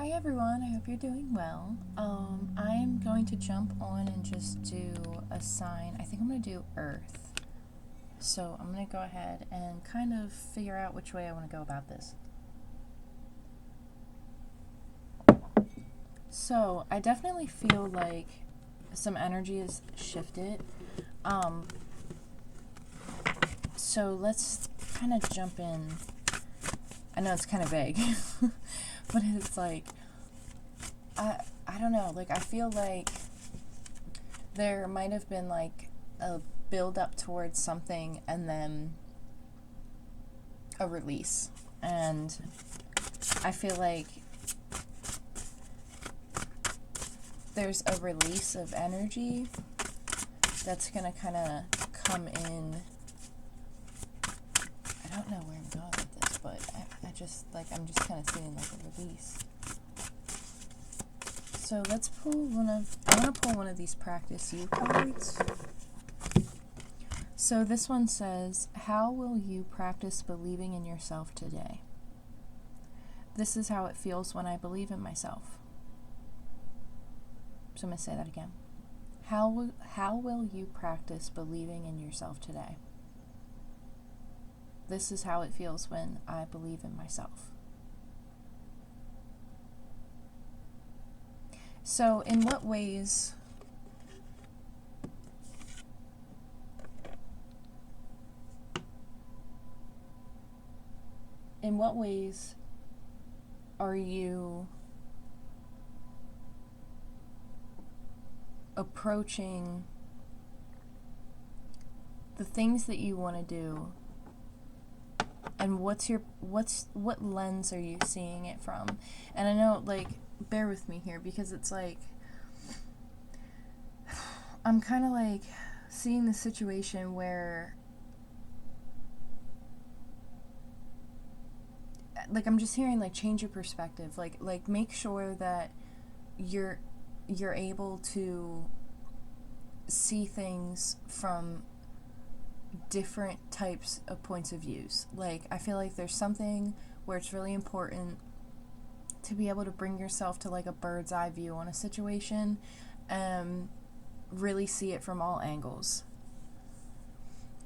Hi everyone, I hope you're doing well. I am going to jump on and just do a sign. I think I'm going to do Earth. So I'm going to go ahead and kind of figure out which way I want to go about this. So I definitely feel like some energy is shifted. So let's kind of jump in. I know it's kind of vague, but it's like, I don't know, like I feel like there might have been like a build up towards something and then a release. And I feel like there's a release of energy that's gonna kind of come in. I don't know where I'm going with this, but I'm just kind of seeing like a release. So let's pull I want to pull one of these Practice You cards. So this one says, how will you practice believing in yourself today? This is how it feels when I believe in myself. So I'm going to say that again. How will you practice believing in yourself today? This is how it feels when I believe in myself. So in what ways are you approaching the things that you want to do, and what lens are you seeing it from? And I know, like, bear with me here, because it's like I'm kind of like seeing the situation where like I'm just hearing like change your perspective, like make sure that you're able to see things from different types of points of views. Like I feel like there's something where it's really important to be able to bring yourself to like a bird's eye view on a situation and really see it from all angles.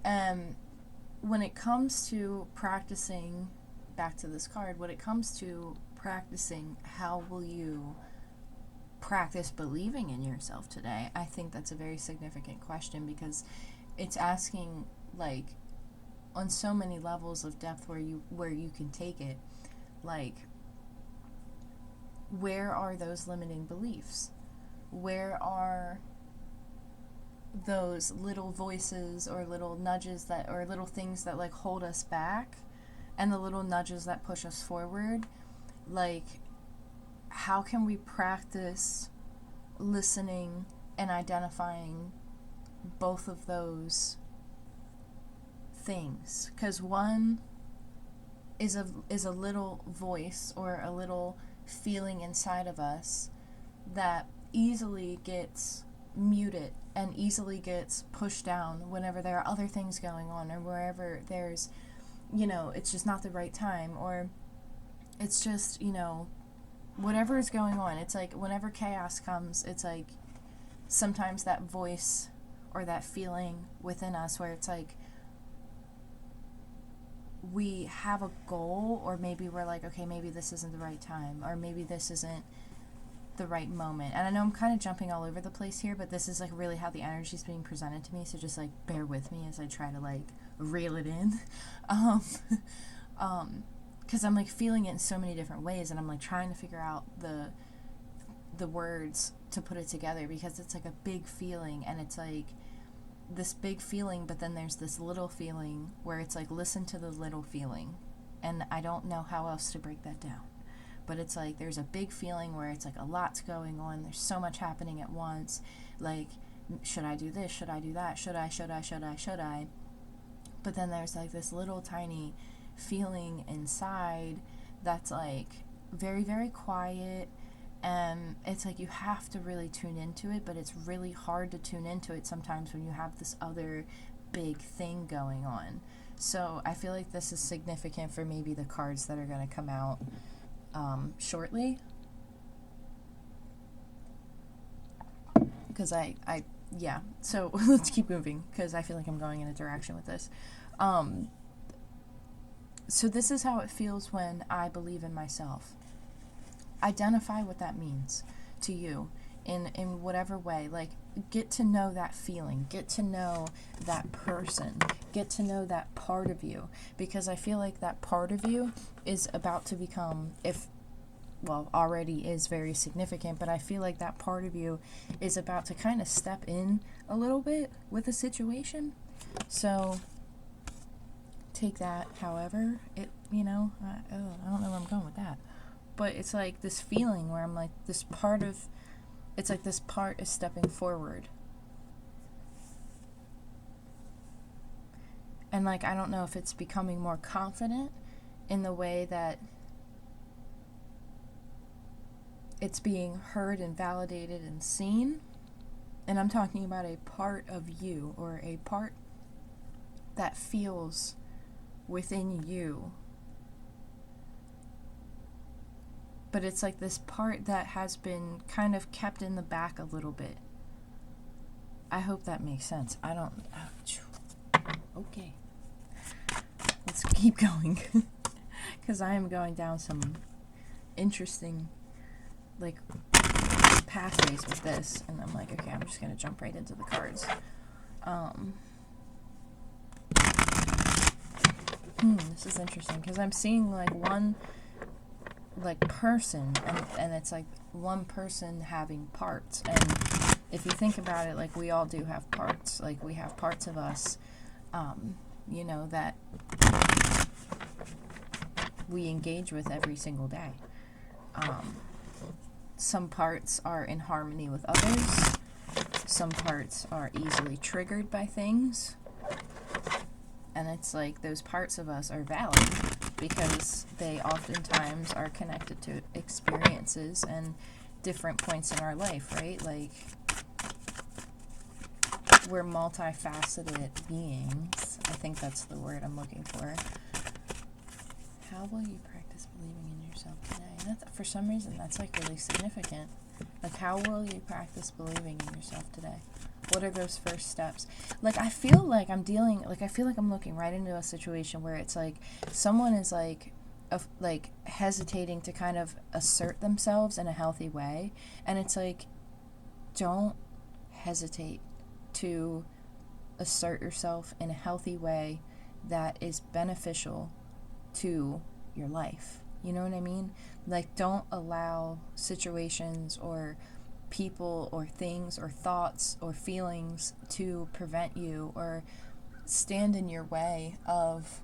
When it comes to practicing, back to this card, when it comes to practicing, how will you practice believing in yourself today? I think that's a very significant question, because it's asking like on so many levels of depth where you can take it. Like, where are those limiting beliefs? Where are those little voices or little nudges or little things that like hold us back, and the little nudges that push us forward? Like, how can we practice listening and identifying both of those things? Because one is a little voice or a little feeling inside of us that easily gets muted and easily gets pushed down whenever there are other things going on, or wherever there's, it's just not the right time, or it's just, whatever is going on. It's like whenever chaos comes, it's like sometimes that voice or that feeling within us where it's like we have a goal, or maybe we're like, okay, maybe this isn't the right time, or maybe this isn't the right moment. And I know I'm kind of jumping all over the place here, but this is like really how the energy is being presented to me, so just like bear with me as I try to like reel it in. Because I'm like feeling it in so many different ways, and I'm like trying to figure out the words to put it together, because it's like a big feeling, and it's like this big feeling, but then there's this little feeling where it's like, listen to the little feeling. And I don't know how else to break that down, but it's like there's a big feeling where it's like a lot's going on, there's so much happening at once, like, should I do this, should I do that, should I? But then there's like this little tiny feeling inside that's like very, very quiet, and it's like you have to really tune into it, but it's really hard to tune into it sometimes when you have this other big thing going on. So I feel like this is significant for maybe the cards that are going to come out shortly. yeah. So let's keep moving because I feel like I'm going in a direction with this. So this is how it feels when I believe in myself. Identify what that means to you in whatever way. Like, get to know that feeling, get to know that person, get to know that part of you, because I feel like that part of you is about to become, already is very significant, but I feel like that part of you is about to kind of step in a little bit with a situation. So take that however it, I don't know where I'm going with that, but it's like this feeling where I'm like, it's like this part is stepping forward, and like, I don't know if it's becoming more confident in the way that it's being heard and validated and seen. And I'm talking about a part of you, or a part that feels within you. But it's like this part that has been kind of kept in the back a little bit. I hope that makes sense. Okay. Let's keep going. Because I am going down some interesting, like, pathways with this. And I'm like, okay, I'm just going to jump right into the cards. This is interesting because I'm seeing like one person, and it's like one person having parts. And if you think about it, like, we all do have parts. Like, we have parts of us, that we engage with every single day. Some parts are in harmony with others. Some parts are easily triggered by things. And it's like, those parts of us are valid because they oftentimes are connected to experiences and different points in our life, right? Like, we're multifaceted beings. I think that's the word I'm looking for. How will you practice believing in yourself today? For some reason, that's like really significant. Like, how will you practice believing in yourself today? What are those first steps? Like, I feel like I'm looking right into a situation where it's like someone is like hesitating to kind of assert themselves in a healthy way. And it's like, don't hesitate to assert yourself in a healthy way that is beneficial to your life. You know what I mean? Like, don't allow situations or people or things or thoughts or feelings to prevent you or stand in your way of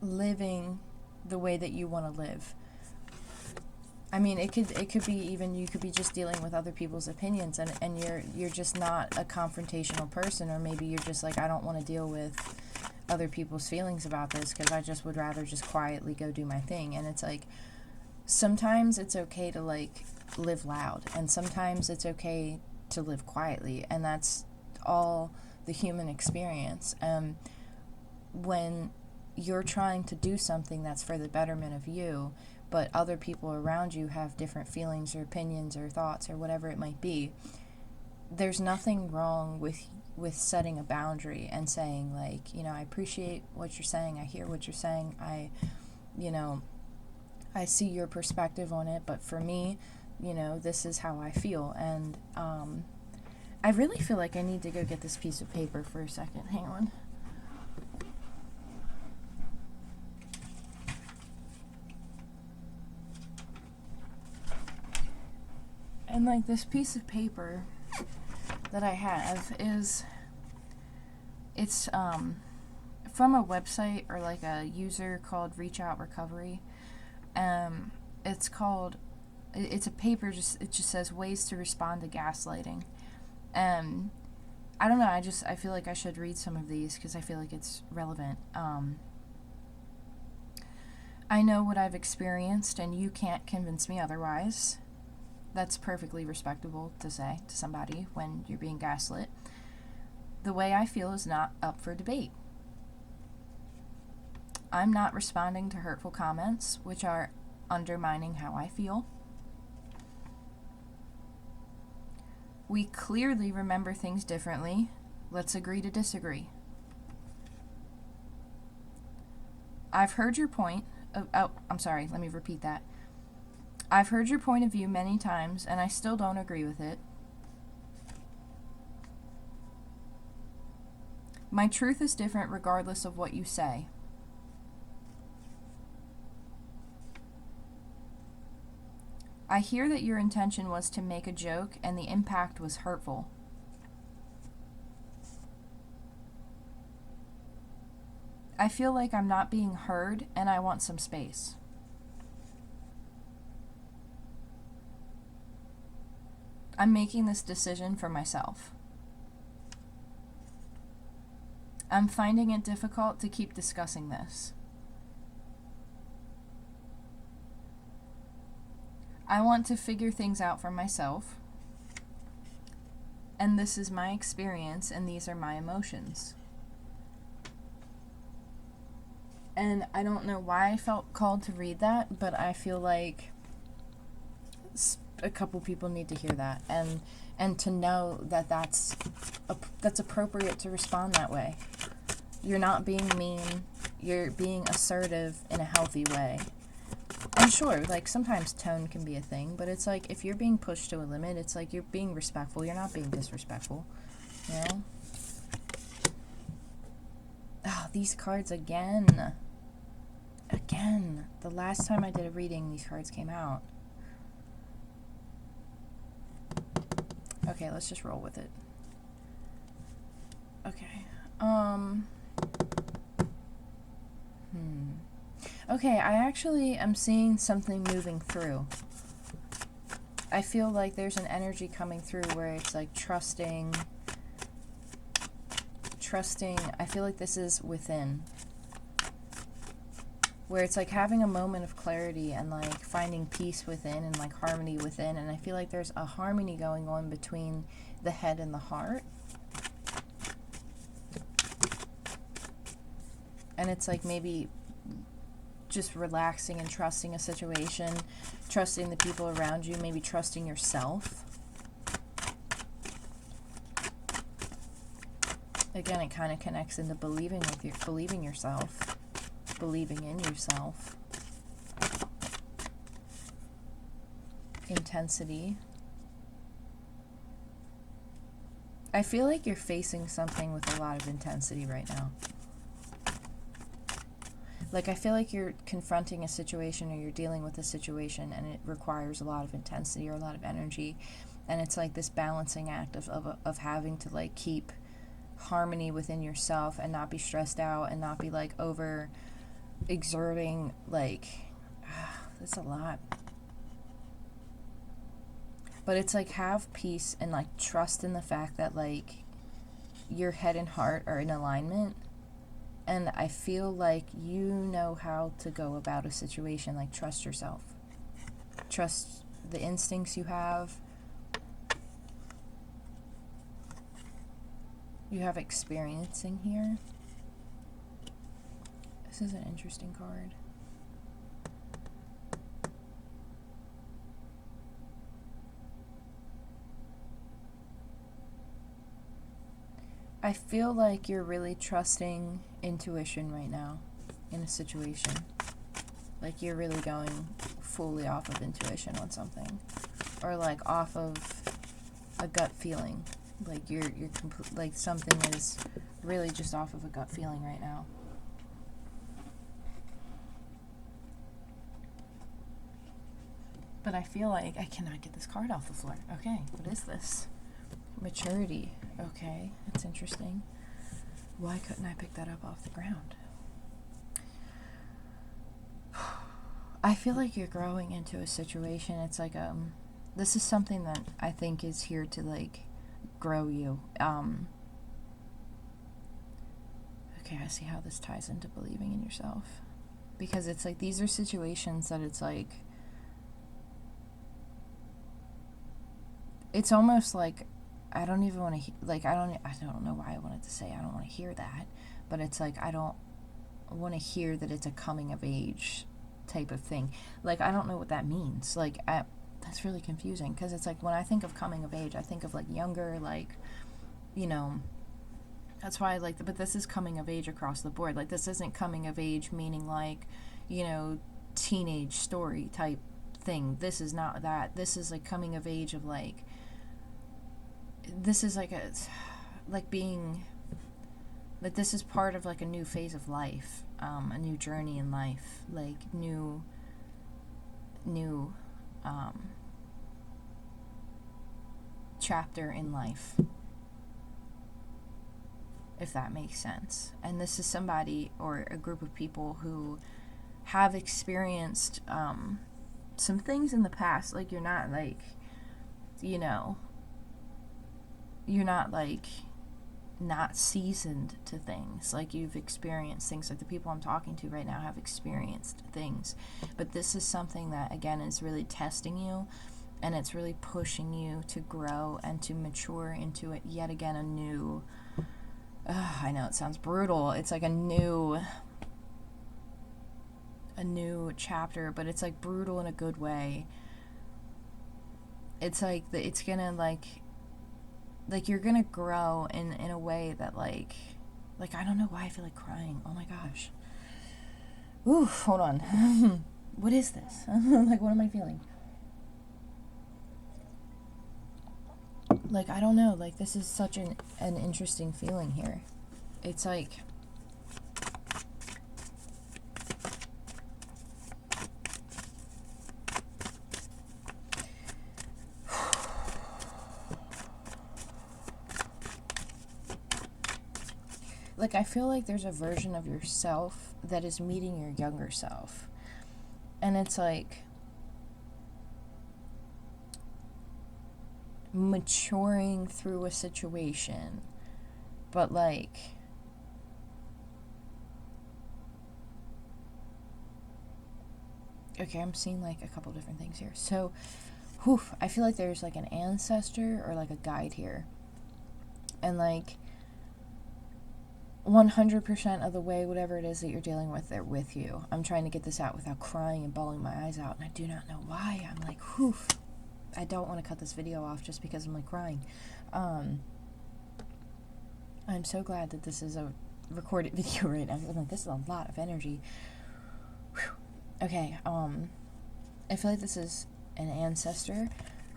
living the way that you want to live. I mean, it could be even, you could be just dealing with other people's opinions, and you're just not a confrontational person, or maybe you're just like, I don't want to deal with other people's feelings about this because I just would rather just quietly go do my thing. And it's like, sometimes it's okay to like live loud, and sometimes it's okay to live quietly, and that's all the human experience. When you're trying to do something that's for the betterment of you, but other people around you have different feelings or opinions or thoughts or whatever it might be, there's nothing wrong with setting a boundary and saying, like, I appreciate what you're saying, I hear what you're saying, I see your perspective on it, but for me, this is how I feel. And I really feel like I need to go get this piece of paper for a second. Hang on. And like, this piece of paper that I have it's from a website, or like a user called Reach Out Recovery. It's a paper, it just says ways to respond to gaslighting. I don't know, I feel like I should read some of these because I feel like it's relevant. I know what I've experienced and you can't convince me otherwise. That's perfectly respectable to say to somebody when you're being gaslit. The way I feel is not up for debate. I'm not responding to hurtful comments, which are undermining how I feel. We clearly remember things differently. Let's agree to disagree. I've heard your point of, oh, I'm sorry, let me repeat that. I've heard your point of view many times, and I still don't agree with it. My truth is different regardless of what you say. I hear that your intention was to make a joke, and the impact was hurtful. I feel like I'm not being heard, and I want some space. I'm making this decision for myself. I'm finding it difficult to keep discussing this. I want to figure things out for myself, and this is my experience, and these are my emotions. And I don't know why I felt called to read that, but I feel like a couple people need to hear that, and to know that that's appropriate to respond that way. You're not being mean, you're being assertive in a healthy way. And sure, like, sometimes tone can be a thing, but it's like, if you're being pushed to a limit, it's like you're being respectful, you're not being disrespectful, you know? Oh, these cards again. Again. The last time I did a reading, these cards came out. Okay, let's just roll with it. Okay. Okay, I actually am seeing something moving through. I feel like there's an energy coming through where it's like trusting. I feel like this is within. Where it's like having a moment of clarity and like finding peace within and like harmony within. And I feel like there's a harmony going on between the head and the heart. And it's like maybe just relaxing and trusting a situation, trusting the people around you, maybe trusting yourself. Again, it kind of connects into believing yourself, believing in yourself. Intensity. I feel like you're facing something with a lot of intensity right now. Like, I feel like you're confronting a situation or you're dealing with a situation and it requires a lot of intensity or a lot of energy. And it's like this balancing act of having to, like, keep harmony within yourself and not be stressed out and not be, like, over exerting, like, that's a lot. But it's like, have peace and, like, trust in the fact that, like, your head and heart are in alignment. And I feel like you know how to go about a situation. Like, trust yourself. Trust the instincts you have. You have experiencing here. This is an interesting card. I feel like you're really trusting intuition right now in a situation. Like, you're really going fully off of intuition on something. Or, like, off of a gut feeling. Like, you're like, something is really just off of a gut feeling right now. But I feel like I cannot get this card off the floor. Okay, what is this? Maturity. Okay, that's interesting. Why couldn't I pick that up off the ground? I feel like you're growing into a situation. It's like, this is something that I think is here to, like, grow you. Okay, I see how this ties into believing in yourself. Because it's like, these are situations that it's like, it's almost like, I don't even want to, like, I don't know why I wanted to say I don't want to hear that, but it's like, I don't want to hear that it's a coming of age type of thing. Like, I don't know what that means. Like, it's really confusing, because it's like when I think of coming of age, I think of like younger, like, you know, that's why I like, but this is coming of age across the board. Like, this isn't coming of age meaning like, you know, teenage story type thing. This is not that. This is like coming of age of like, this is like a, like being, like this is part of like a new phase of life, a new journey in life, like new chapter in life, if that makes sense. And this is somebody or a group of people who have experienced some things in the past. Like, you're not like, you know, you're not like not seasoned to things. Like, you've experienced things. Like, the people I'm talking to right now have experienced things, but this is something that, again, is really testing you, and it's really pushing you to grow and to mature into it yet again, a new, I know it sounds brutal, it's like a new chapter, but it's like brutal in a good way. It's like it's gonna like you're gonna grow in a way that like I don't know why I feel like crying. Oh my gosh. Ooh, hold on. What is this? Like, what am I feeling? Like, I don't know. Like, this is such an interesting feeling here. It's like, like, I feel like there's a version of yourself that is meeting your younger self. And it's like maturing through a situation, but like, okay, I'm seeing like a couple different things here. So, I feel like there's like an ancestor or like a guide here, and like 100% of the way, whatever it is that you're dealing with, they're with you. I'm trying to get this out without crying and bawling my eyes out, and I do not know why. I'm like, I don't want to cut this video off just because I'm like crying. I'm so glad that this is a recorded video right now. I'm like, this is a lot of energy. Whew. Okay, I feel like this is an ancestor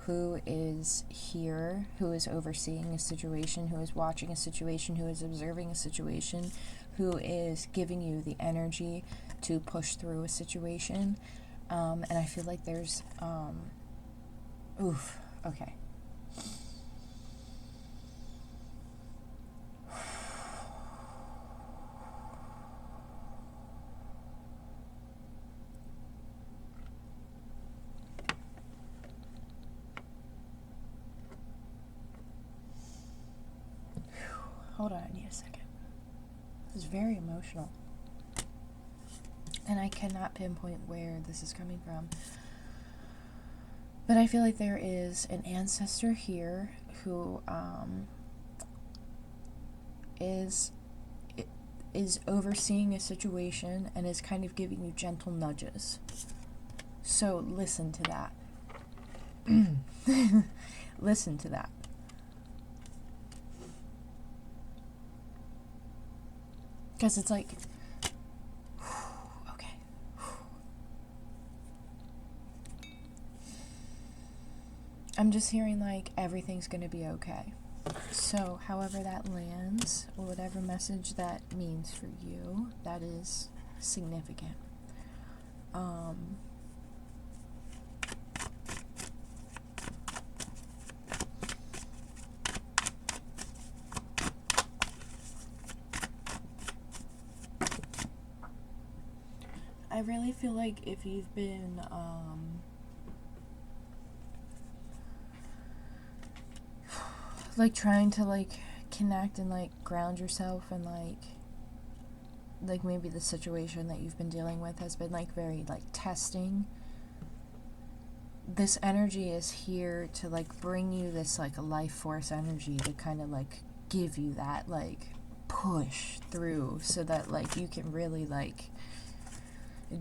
who is here, who is overseeing a situation, who is watching a situation, who is observing a situation, who is giving you the energy to push through a situation. And I feel like there's, okay. Hold on, I need a second. This is very emotional. And I cannot pinpoint where this is coming from. But I feel like there is an ancestor here who is overseeing a situation and is kind of giving you gentle nudges. So listen to that. Listen to that. Because it's like, okay. I'm just hearing like everything's going to be okay. So however that lands, or whatever message that means for you, that is significant. I really feel like if you've been, like trying to like connect and like ground yourself, and like maybe the situation that you've been dealing with has been like very like testing, this energy is here to like bring you this like life force energy to kind of like give you that like push through, so that like you can really like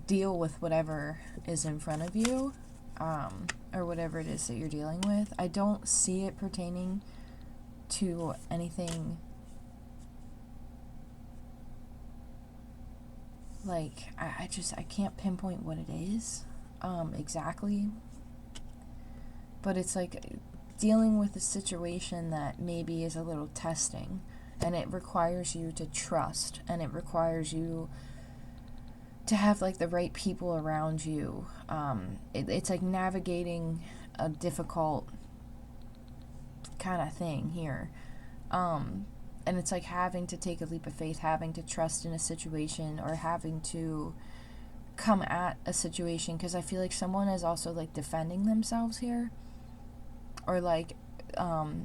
deal with whatever is in front of you, or whatever it is that you're dealing with. I don't see it pertaining to anything like, I can't pinpoint what it is exactly, but it's like dealing with a situation that maybe is a little testing, and it requires you to trust, and it requires you to have like the right people around you. It's like navigating a difficult kind of thing here. And it's like having to take a leap of faith, having to trust in a situation, or having to come at a situation, because I feel like someone is also like defending themselves here, or like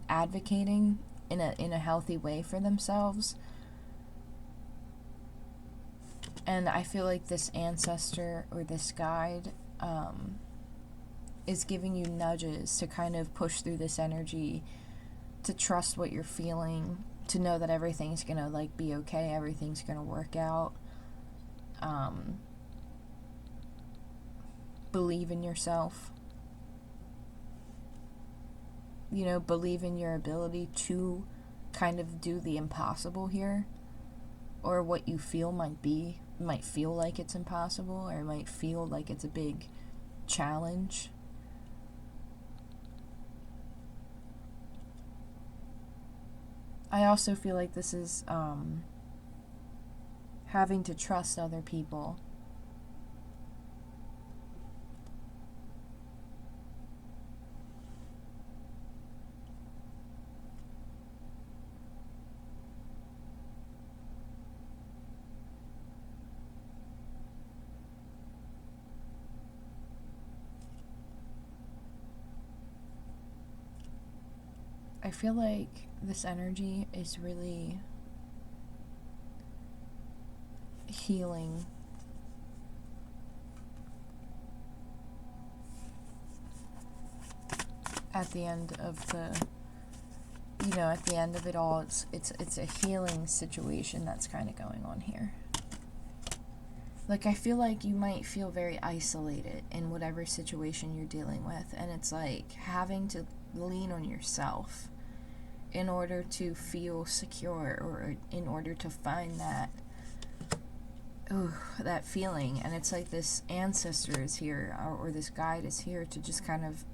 advocating in a healthy way for themselves. And I feel like this ancestor or this guide is giving you nudges to kind of push through this energy, to trust what you're feeling, to know that everything's gonna like be okay, everything's gonna work out. Believe in yourself. You know, believe in your ability to kind of do the impossible here, or what you feel might feel like it's impossible, or might feel like it's a big challenge. I also feel like this is having to trust other people. I feel like this energy is really healing. At the end of at the end of it all, it's a healing situation that's kind of going on here. Like, I feel like you might feel very isolated in whatever situation you're dealing with, and it's like having to lean on yourself in order to feel secure, or in order to find that feeling. And it's like this ancestor is here, or this guide is here to just kind of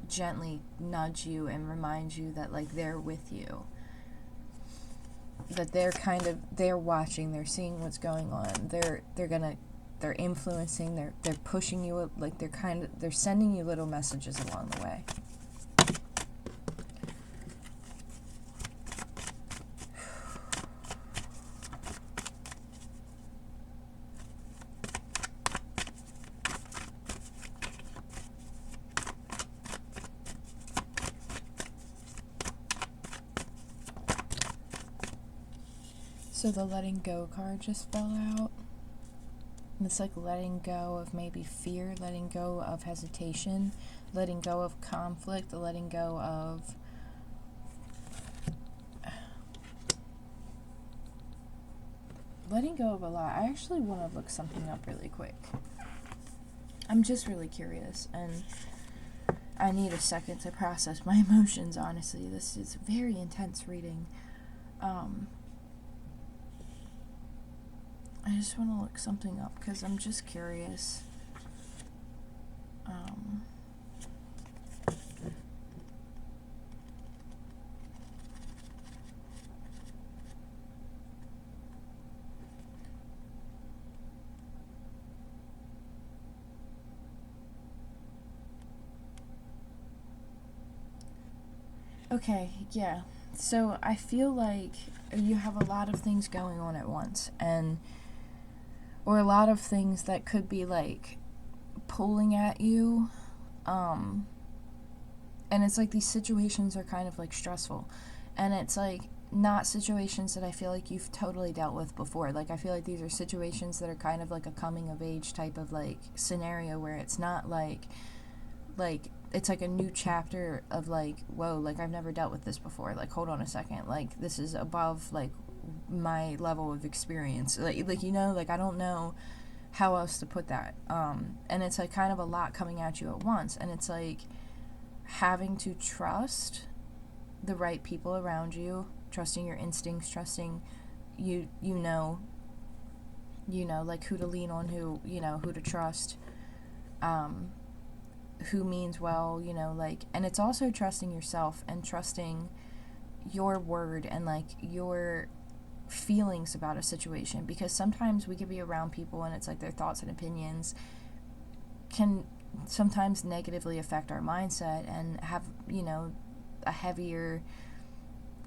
gently nudge you and remind you that like they're with you, that they're watching, they're seeing what's going on, they're influencing, they're pushing you, like they're sending you little messages along the way. So the letting go card just fell out. And it's like letting go of maybe fear, letting go of hesitation, letting go of conflict, letting go of a lot. I actually want to look something up really quick. I'm just really curious, and I need a second to process my emotions, honestly. This is a very intense reading. I just want to look something up because I'm just curious. Okay, yeah. So I feel like you have a lot of things going on at once, or a lot of things that could be like pulling at you, and it's like these situations are kind of like stressful, and it's like not situations that I feel like you've totally dealt with before. Like, I feel like these are situations that are kind of like a coming of age type of like scenario, where it's not like it's like a new chapter of like, whoa, like I've never dealt with this before, like hold on a second, like this is above like my level of experience, like I don't know how else to put that. And it's like kind of a lot coming at you at once, and it's like having to trust the right people around you, trusting your instincts, trusting like who to lean on, who to trust, who means well, like, and it's also trusting yourself and trusting your word and like your feelings about a situation, because sometimes we could be around people and it's like their thoughts and opinions can sometimes negatively affect our mindset and have, a heavier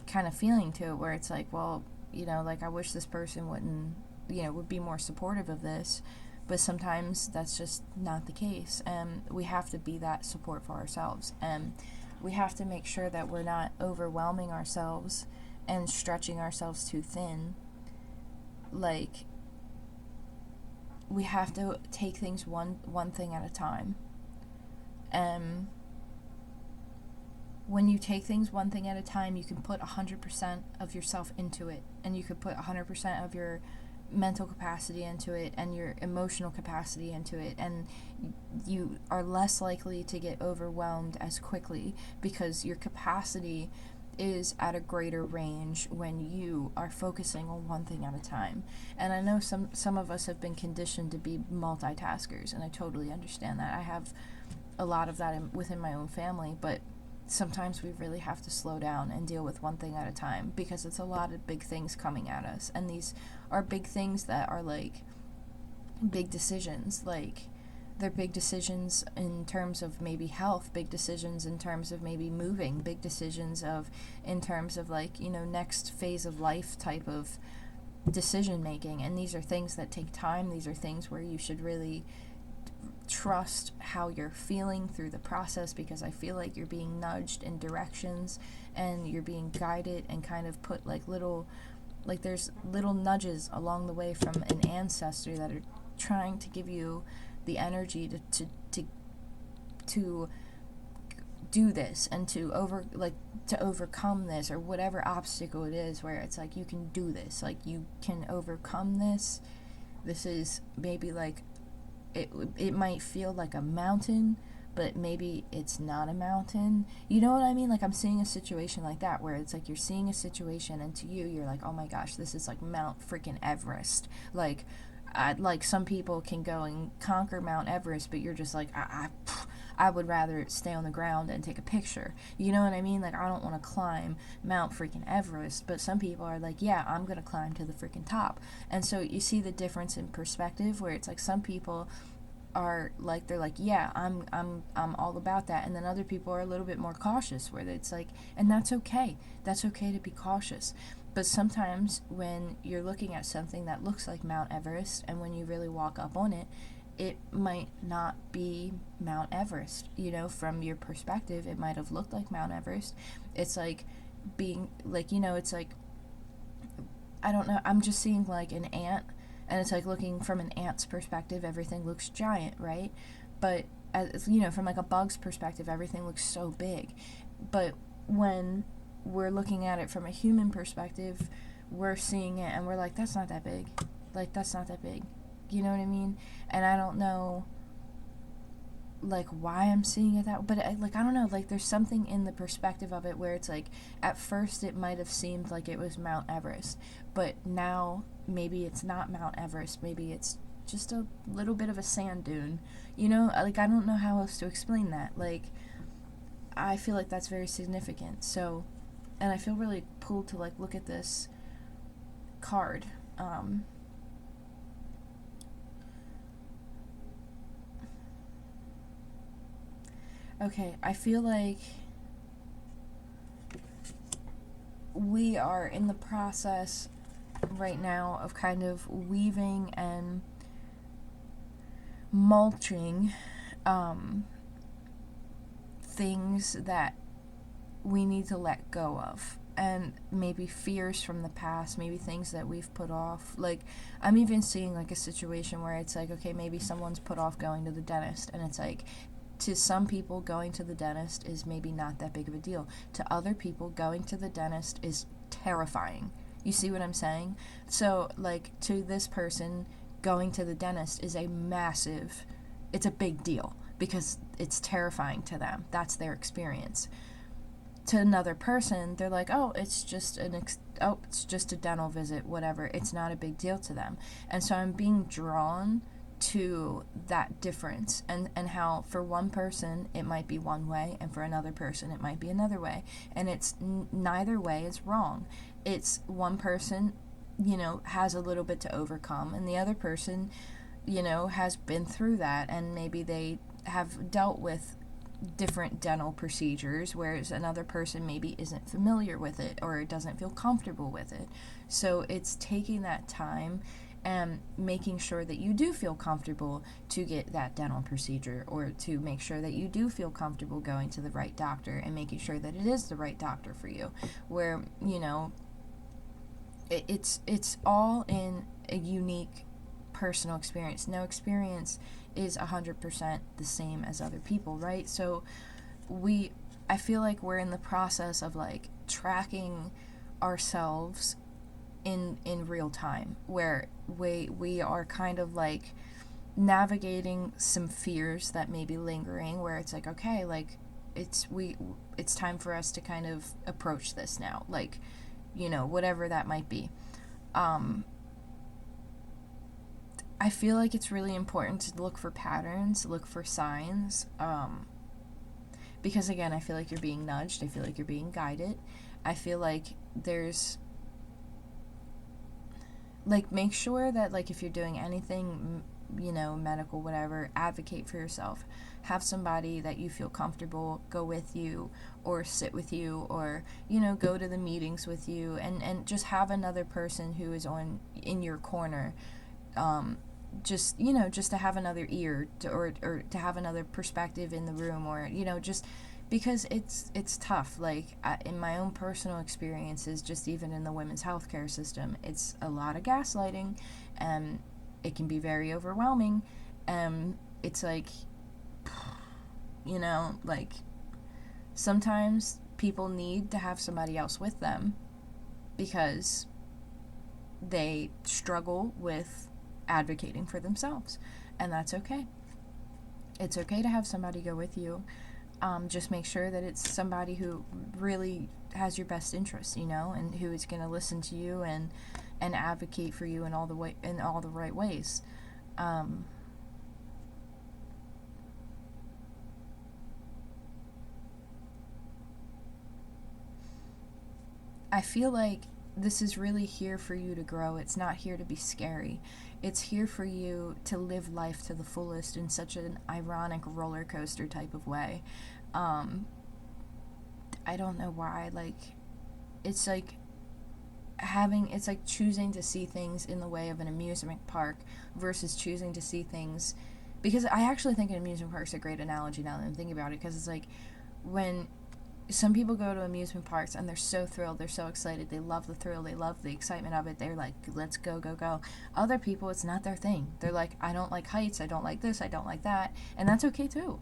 kind of feeling to it, where it's like, well, like, I wish this person wouldn't, would be more supportive of this, but sometimes that's just not the case, and we have to be that support for ourselves, and we have to make sure that we're not overwhelming ourselves and stretching ourselves too thin. Like, we have to take things one thing at a time. And when you take things one thing at a time, you can put 100% of yourself into it, and you could put 100% of your mental capacity into it and your emotional capacity into it, and you are less likely to get overwhelmed as quickly because your capacity is at a greater range when you are focusing on one thing at a time. And I know some of us have been conditioned to be multitaskers, and I totally understand that. I have a lot of that within my own family, but sometimes we really have to slow down and deal with one thing at a time, because it's a lot of big things coming at us, and these are big things that are like big decisions. Like, they're big decisions in terms of maybe health, big decisions in terms of maybe moving, big decisions in terms of like, next phase of life type of decision making. And these are things that take time. These are things where you should really trust how you're feeling through the process, because I feel like you're being nudged in directions and you're being guided and kind of put like there's little nudges along the way from an ancestor that are trying to give you the energy to do this and to overcome this, or whatever obstacle it is, where it's like, you can do this, like, you can overcome this. This is maybe like it might feel like a mountain, but maybe it's not a mountain. You know what I mean? Like, I'm seeing a situation like that, where it's like you're seeing a situation, and to you, you're like, oh my gosh, this is like Mount freaking Everest. Like, like, some people can go and conquer Mount Everest, but you're just like, I would rather stay on the ground and take a picture. You know what I mean? Like, I don't want to climb Mount freaking Everest, but some people are like, yeah, I'm going to climb to the freaking top. And so you see the difference in perspective, where it's like some people are like, they're like, yeah, I'm all about that, and then other people are a little bit more cautious, where it's like, and that's okay. That's okay to be cautious. But sometimes when you're looking at something that looks like Mount Everest, and when you really walk up on it, it might not be Mount Everest. From your perspective, it might have looked like Mount Everest. It's like being like, it's like, I don't know, I'm just seeing like an ant, and it's like, looking from an ant's perspective, everything looks giant, right? But from like a bug's perspective, everything looks so big. But when we're looking at it from a human perspective, we're seeing it and we're like, that's not that big. Like, that's not that big. You know what I mean? And I don't know, like, why I'm seeing it that, but I don't know, like, there's something in the perspective of it where it's like, at first it might have seemed like it was Mount Everest, but now maybe it's not Mount Everest, maybe it's just a little bit of a sand dune. Like, I don't know how else to explain that. Like, I feel like that's very significant. So, and I feel really pulled to like look at this card. Okay, I feel like we are in the process right now of kind of weaving and mulching things that we need to let go of, and maybe fears from the past, maybe things that we've put off. Like, I'm even seeing like a situation where it's like, okay, maybe someone's put off going to the dentist, and it's like, to some people, going to the dentist is maybe not that big of a deal. To other people, going to the dentist is terrifying. You see what I'm saying? So, like, to this person, going to the dentist is it's a big deal because it's terrifying to them. That's their experience. To another person, they're like, oh, it's just a dental visit, whatever. It's not a big deal to them. And so I'm being drawn to that difference, and how for one person it might be one way, and for another person it might be another way. And it's neither way is wrong. It's one person, has a little bit to overcome, and the other person, has been through that, and maybe they have dealt with different dental procedures, whereas another person maybe isn't familiar with it or doesn't feel comfortable with it. So it's taking that time and making sure that you do feel comfortable to get that dental procedure, or to make sure that you do feel comfortable going to the right doctor, and making sure that it is the right doctor for you, where it's all in a unique personal experience. No experience is 100% the same as other people, right? So I feel like we're in the process of like tracking ourselves in real time, where we are kind of like navigating some fears that may be lingering, where it's like, okay, like it's time for us to kind of approach this now, like, whatever that might be. I feel like it's really important to look for patterns, look for signs, because again, I feel like you're being nudged, I feel like you're being guided, I feel like there's, like, make sure that, like, if you're doing anything, medical, whatever, advocate for yourself. Have somebody that you feel comfortable go with you, or sit with you, or, go to the meetings with you, and just have another person who is in your corner, just to have another ear or to have another perspective in the room, or just because it's tough. Like, in my own personal experiences, just even in the women's healthcare system, it's a lot of gaslighting, and it can be very overwhelming. It's like, like, sometimes people need to have somebody else with them because they struggle with advocating for themselves, and that's okay. It's okay to have somebody go with you. Just make sure that it's somebody who really has your best interests, and who is going to listen to you and advocate for you in all the right ways. I feel like this is really here for you to grow. It's not here to be scary. It's here for you to live life to the fullest in such an ironic roller coaster type of way. I don't know why. Like, it's like choosing to see things in the way of an amusement park versus choosing to see things, because I actually think an amusement park is a great analogy now that I'm thinking about it, because it's like when some people go to amusement parks and they're so thrilled, they're so excited, they love the thrill, they love the excitement of it, they're like, let's go, go, go. Other people, it's not their thing. They're like, I don't like heights, I don't like this, I don't like that, and that's okay too.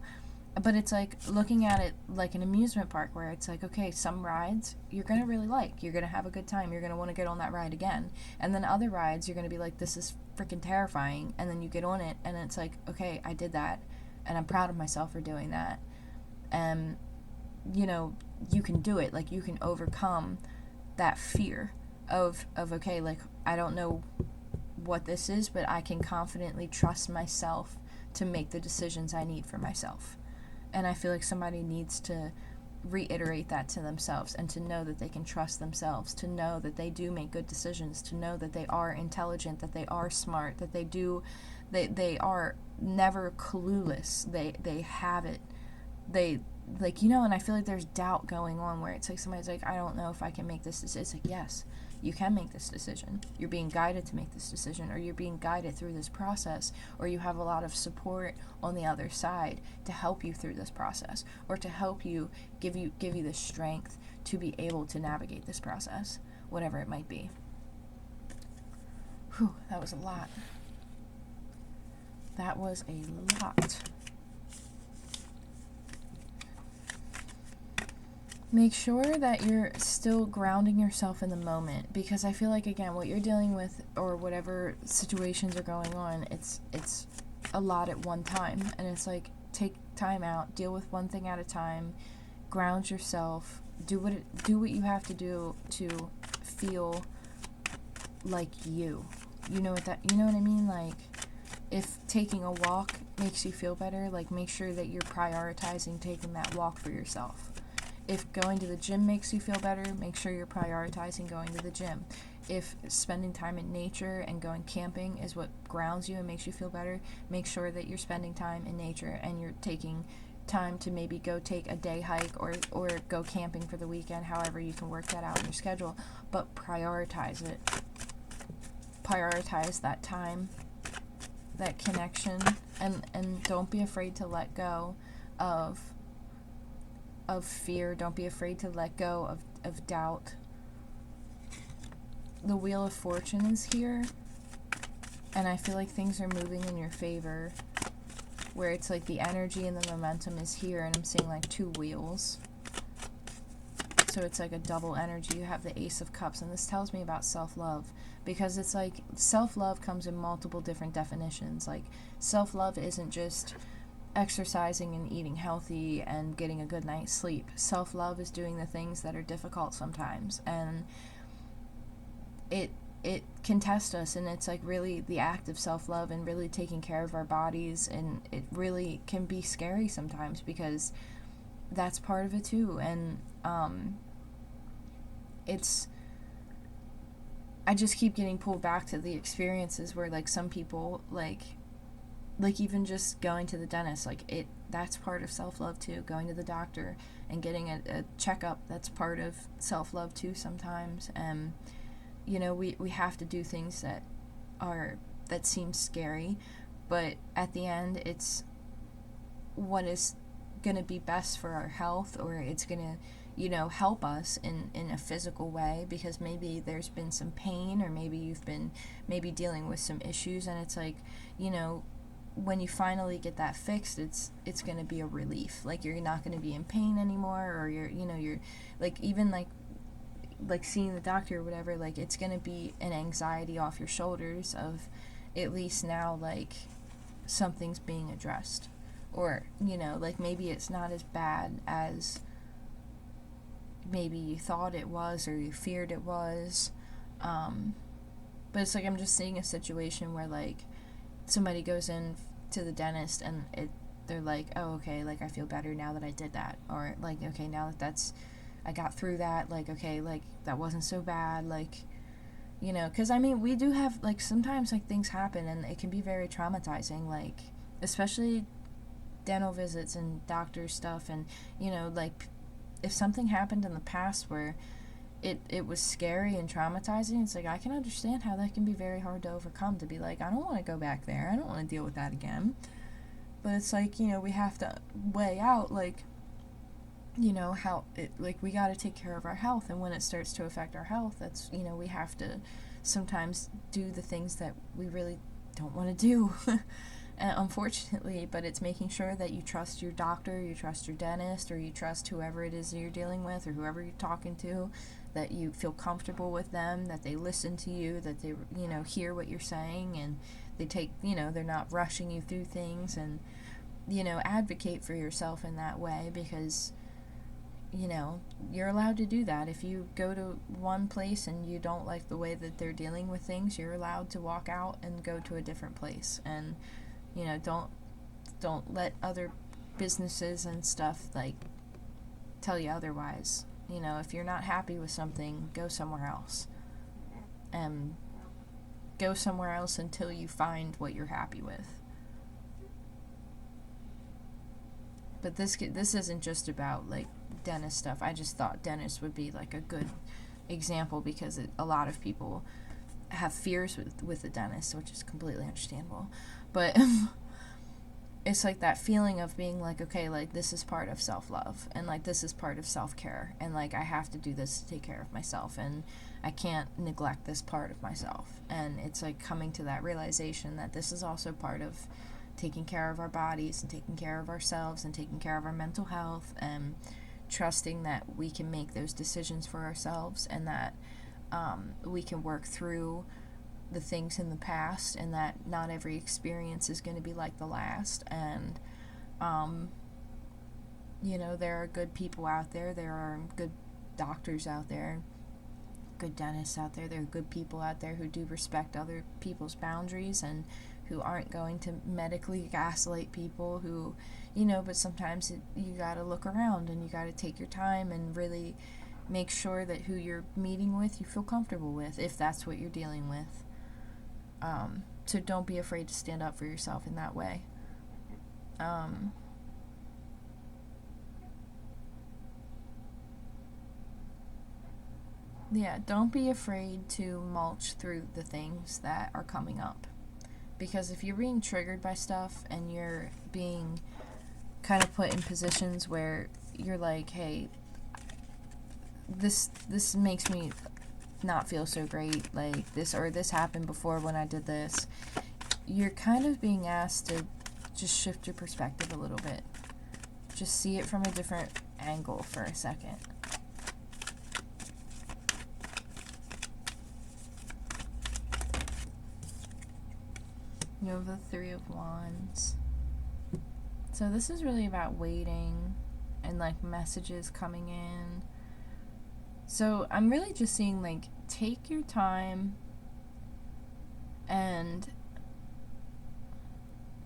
But it's like looking at it like an amusement park, where it's like, okay, some rides you're going to really like, you're going to have a good time, you're going to want to get on that ride again, and then other rides you're going to be like, this is freaking terrifying, and then you get on it and it's like, okay, I did that, and I'm proud of myself for doing that. And you can do it. Like, you can overcome that fear of okay, like, I don't know what this is, but I can confidently trust myself to make the decisions I need for myself. And I feel like somebody needs to reiterate that to themselves, and to know that they can trust themselves, to know that they do make good decisions, to know that they are intelligent, that they are smart, that they are never clueless. They have it. They, like, and I feel like there's doubt going on, where it's like somebody's like, I don't know if I can make this decision. It's like, yes, you can make this decision. You're being guided to make this decision, or you're being guided through this process, or you have a lot of support on the other side to help you through this process, or to help you give you the strength to be able to navigate this process, whatever it might be. Whew, that was a lot. That was a lot. Make sure that you're still grounding yourself in the moment, because I feel like, again, what you're dealing with or whatever situations are going on, it's a lot at one time, and it's like, take time out, deal with one thing at a time, ground yourself, do what you have to do to feel like you know what I mean? Like, if taking a walk makes you feel better, like, make sure that you're prioritizing taking that walk for yourself. If going to the gym makes you feel better, make sure you're prioritizing going to the gym. If spending time in nature and going camping is what grounds you and makes you feel better, make sure that you're spending time in nature and you're taking time to maybe go take a day hike or go camping for the weekend, however you can work that out in your schedule. But prioritize it. Prioritize that time, that connection, and don't be afraid to let go of fear. Don't be afraid to let go of doubt. The Wheel of Fortune is here, and I feel like things are moving in your favor, where it's like the energy and the momentum is here, and I'm seeing like two wheels. So it's like a double energy. You have the Ace of Cups, and this tells me about self-love, because it's like self-love comes in multiple different definitions. Like, self-love isn't just exercising and eating healthy and getting a good night's sleep. Self-love is doing the things that are difficult sometimes, and it can test us, and it's like really the act of self-love and really taking care of our bodies, and it really can be scary sometimes, because that's part of it too. And it's I just keep getting pulled back to the experiences where, like, some people, like even just going to the dentist, like, that's part of self-love too. Going to the doctor and getting a checkup, that's part of self-love too sometimes. And we have to do things that seem scary, but at the end, it's what is going to be best for our health, or it's going to help us in a physical way, because maybe there's been some pain, or maybe you've been dealing with some issues, and it's like, when you finally get that fixed, it's going to be a relief. Like, you're not going to be in pain anymore, or you're like, even like seeing the doctor or whatever, like, it's going to be an anxiety off your shoulders of, at least now, like, something's being addressed. Or, like, maybe it's not as bad as maybe you thought it was, or you feared it was. But it's like, I'm just seeing a situation where, like, somebody goes in to the dentist, and they're like, oh, okay, like, I feel better now that I did that. Or, like, okay, now that I got through that, like, okay, like, that wasn't so bad, like, because, I mean, we do have, like, sometimes, like, things happen, and it can be very traumatizing, like, especially dental visits and doctor stuff, and, like, if something happened in the past where it was scary and traumatizing, it's like, I can understand how that can be very hard to overcome, to be like, I don't want to go back there, I don't want to deal with that again. But it's like, we have to weigh out, like, how it, like, we got to take care of our health, and when it starts to affect our health, that's, we have to sometimes do the things that we really don't want to do. Unfortunately, but it's making sure that you trust your doctor, you trust your dentist, or you trust whoever it is that you're dealing with, or whoever you're talking to, that you feel comfortable with them, that they listen to you, that they, hear what you're saying, and they take, they're not rushing you through things, and, advocate for yourself in that way, because, you're allowed to do that. If you go to one place and you don't like the way that they're dealing with things, you're allowed to walk out and go to a different place. And don't let other businesses and stuff, like, tell you otherwise. If you're not happy with something, go somewhere else. And go somewhere else until you find what you're happy with. But this isn't just about, like, dentist stuff. I just thought dentist would be, like, a good example, because a lot of people have fears with the dentist, which is completely understandable. But it's like that feeling of being like, okay, like, this is part of self-love, and, like, this is part of self-care, and, like, I have to do this to take care of myself, and I can't neglect this part of myself. And it's like coming to that realization that this is also part of taking care of our bodies, and taking care of ourselves, and taking care of our mental health, and trusting that we can make those decisions for ourselves, and that we can work through the things in the past, and that not every experience is going to be like the last. And there are good people out there. There are good doctors out there, good dentists out there. There are good people out there who do respect other people's boundaries and who aren't going to medically gaslight people, who, but sometimes you gotta look around and you gotta take your time and really make sure that who you're meeting with you feel comfortable with, if that's what you're dealing with. So don't be afraid to stand up for yourself in that way. Yeah, don't be afraid to mulch through the things that are coming up. Because if you're being triggered by stuff and you're being kind of put in positions where you're like, hey, this makes me not feel so great, like this, or this happened before when I did this, you're kind of being asked to just shift your perspective a little bit. Just see it from a different angle for a second. You have the Three of Wands. So this is really about waiting and like messages coming in. So I'm really just seeing like, take your time and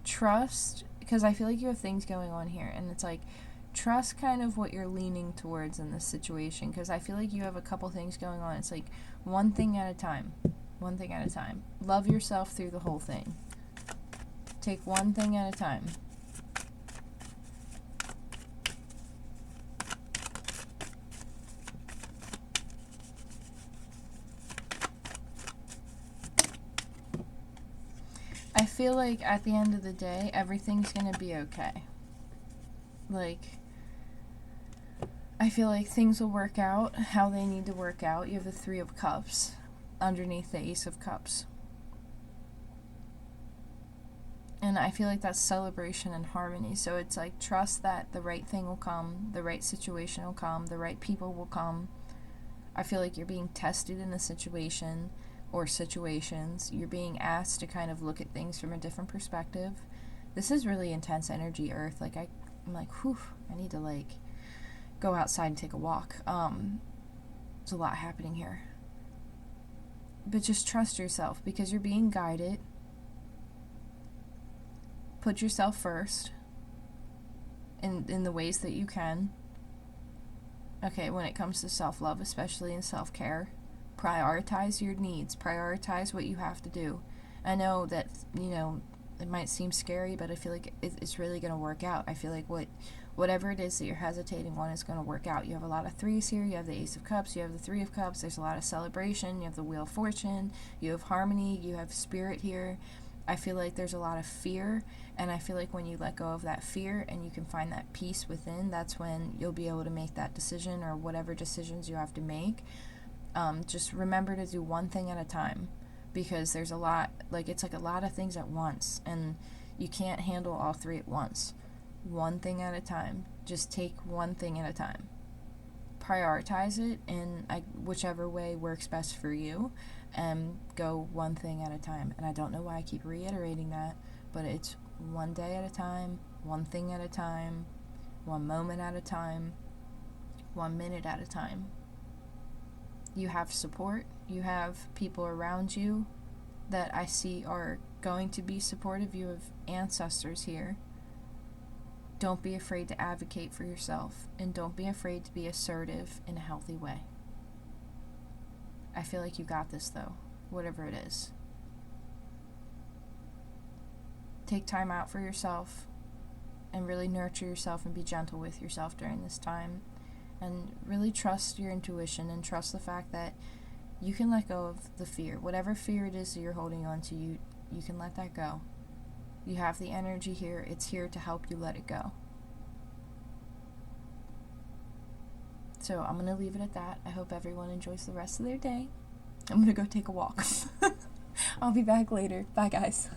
trust, because I feel like you have things going on here, and it's like, trust kind of what you're leaning towards in this situation, because I feel like you have a couple things going on. It's like one thing at a time. One thing at a time. Love yourself through the whole thing. Take one thing at a time. I feel like at the end of the day, everything's gonna be okay. Like, I feel like things will work out how they need to work out. You have the Three of Cups underneath the Ace of Cups. And I feel like that's celebration and harmony. So it's like, trust that the right thing will come, the right situation will come, the right people will come. I feel like you're being tested in a situation or situations. You're being asked to kind of look at things from a different perspective. This is really intense energy, Earth. Like, I'm like, whew, I need to like go outside and take a walk. There's a lot happening here. But just trust yourself, because you're being guided. Put yourself first in the ways that you can. Okay, when it comes to self-love, especially in self-care, prioritize your needs. Prioritize what you have to do. I know that, it might seem scary, but I feel like it's really going to work out. I feel like whatever it is that you're hesitating on is going to work out. You have a lot of threes here. You have the Ace of Cups. You have the Three of Cups. There's a lot of celebration. You have the Wheel of Fortune. You have harmony. You have spirit here. I feel like there's a lot of fear, and I feel like when you let go of that fear and you can find that peace within, that's when you'll be able to make that decision, or whatever decisions you have to make. Just remember to do one thing at a time, because there's a lot, like, it's like a lot of things at once, and you can't handle all three at once. One thing at a time. Just take one thing at a time. Prioritize it in whichever way works best for you, and go one thing at a time. And I don't know why I keep reiterating that, but it's one day at a time, one thing at a time, one moment at a time, 1 minute at a time. You have support. You have people around you that I see are going to be supportive. You have ancestors here. Don't be afraid to advocate for yourself, and don't be afraid to be assertive in a healthy way. I feel like you got this, though, whatever it is. Take time out for yourself and really nurture yourself and be gentle with yourself during this time, and really trust your intuition and trust the fact that you can let go of the fear. Whatever fear it is that you're holding on to, you can let that go. You have the energy here. It's here to help you let it go. So I'm going to leave it at that. I hope everyone enjoys the rest of their day. I'm going to go take a walk. I'll be back later. Bye, guys.